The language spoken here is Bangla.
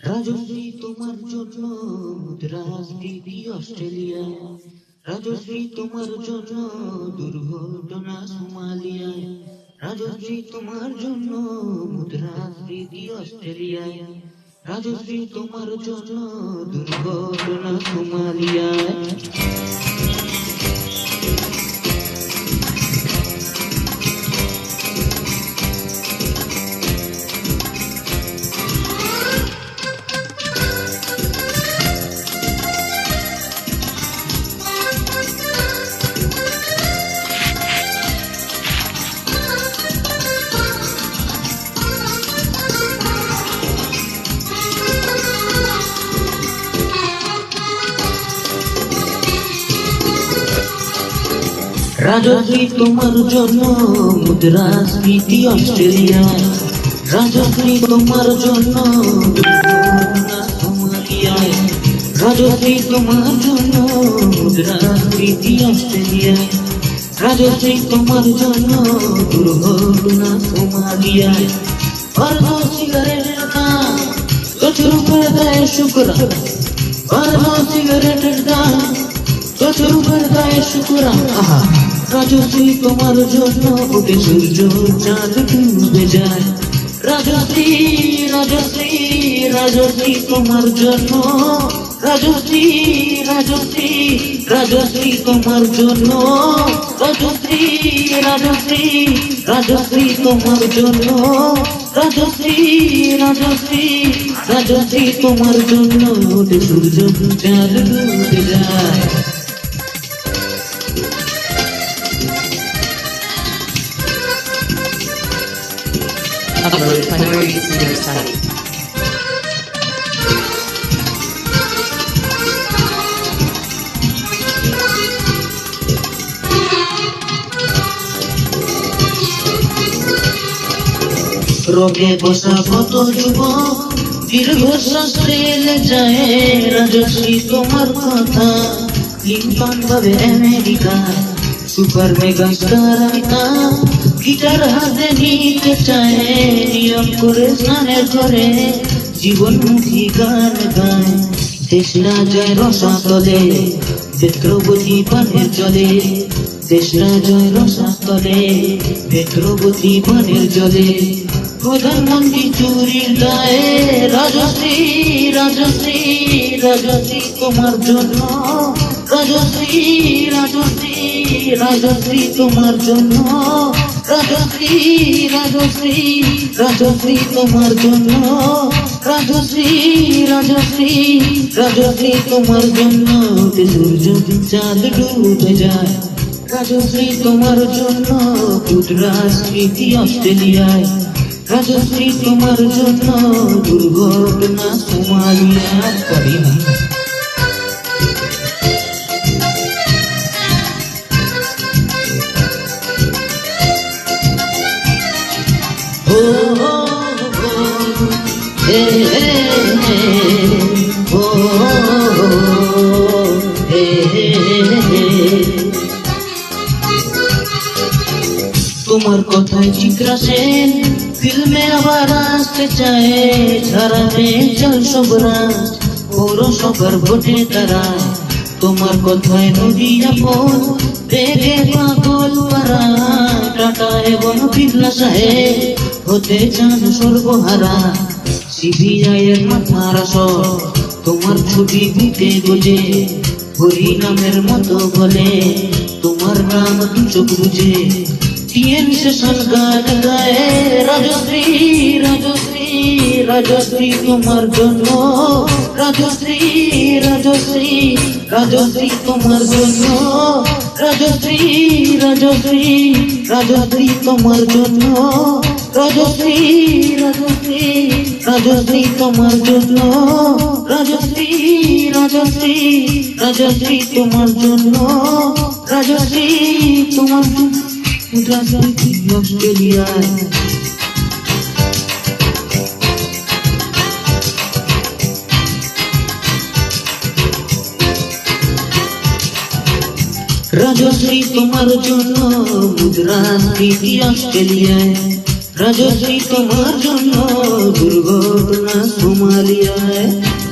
রাজশ্রী তোমার জন্য মুদ্রাস্ফীতি অস্ট্রেলিয়ায়, রাজশ্রী তোমার জন্য দুর্ঘটনা সোমালিয়ায়, রাজশ্রী তোমার জন্য মুদ্রাস্ফীতি অস্ট্রেলিয়ায়, রাজশ্রী তোমার জন্য দুর্ঘটনা সোমালিয়ায়। রাজশ্রী তোমার জন্য মুদ্রাস্ফীতি অস্ট্রেলিয়ায়, রাজশ্রী তোমার জন্য দুর্ঘটনা সোমালিয়ায়, রাজশ্রী তোমার জন্য মুদ্রাস্ফীতি অস্ট্রেলিয়ায়, রাজশ্রী তোমার জন্য দুর্ঘটনা সোমালিয়ায়। ভারত সিগারেটের দাম প্রচুর করে দেয় শুকরা, ভারত সিগারেটের দাম প্রচুর করে দেয় শুকরা। আহা, রাজশ্রী তোমার জন্য ওকে সূর্য চাঁদ ডুবে যায়, রাজশ্রী রাজশ্রী রাজশ্রী তোমার জন্য, রাজশ্রী রাজশ্রী রাজশ্রী তোমার জন্য, রাজশ্রী রাজশ্রী রাজশ্রী তোমার জন্য, রাজশ্রী রাজশ্রী রাজশ্রী তোমার জন্য ওকে সূর্য চাঁদ ডুবে যায়। Primary Senior Study. রোগে বসা কত যুবক দীর্ঘশ্বাস ফেলে যায়, রাজশ্রী তোমার কথা লিঙ্কন ভাবে আমেরিকায়, সুপার মেগা স্টার গিটার হাতে নিতে চায়, নিয়ম করে স্নানের ঘরে জীবনমুখী গান গায়। দেশরা জয় রসাতলে বেত্রবতী পানের জলে, দেশরা জয় রসাতলে বেত্রবতী পানের জলে, প্রধানমন্ত্রী চুরির দায়ে, রাজশ্রী রাজশ্রী রাজশ্রী তোমার জন্য, রাজশ্রী রাজশ্রী রাজশ্রী তোমার জন্য, রাজশ্রী রাজশ্রী রাজশ্রী তোমার জন্য, রাজশ্রী রাজশ্রী রাজশ্রী তোমার জন্য সূর্য চাঁদ ডুবে যায়, রাজশ্রী তোমার জন্য মুদ্রাস্ফীতি অস্ট্রেলিয়ায়, রাজশ্রী তোমার জন্য দুর্ঘটনা সোমালিয়ায়। করি না তোমার কথায় চিত্রা সেন ফিল্মে আবার আসতে চায়, ঝাড়াতে চল সব রাত পৌরসভার ভোটে তারা, তোমার কথায় নদী আপন বেগে পাগল পারা, টাটা এবং বিড়লা সাহেব হতে চান সর্বহারা, সিবিআই এর মাথার আসর তোমার ছবি বুকে গোজে, হরি নামের মতো বলে তোমার নাম দু চোখ বুঝে, টিএন সেশন গান গায়ে, রাজশ্রী রাজশ্রী রাজশ্রী তোমার জন্য, রাজশ্রী রাজশ্রী রাজশ্রী তোমার জন্য, রাজশ্রী রাজশ্রী রাজশ্রী তোমার জন্য, রাজশ্রী রাজশ্রী রাজশ্রী তোমার জন্য, রাজশ্রী রাজশ্রী রাজশ্রী তোমার জন্য, রাজশ্রী তোমার মুদ্রাস্ফীতি অস্ট্রেলিয়ায়। রাজশ্রী তোমার জন্য মুদ্রাস্ফীতি অস্ট্রেলিয়ায়, রাজশ্রী তোমার জন্য দুর্ঘটনা ঘুমালিয়ায়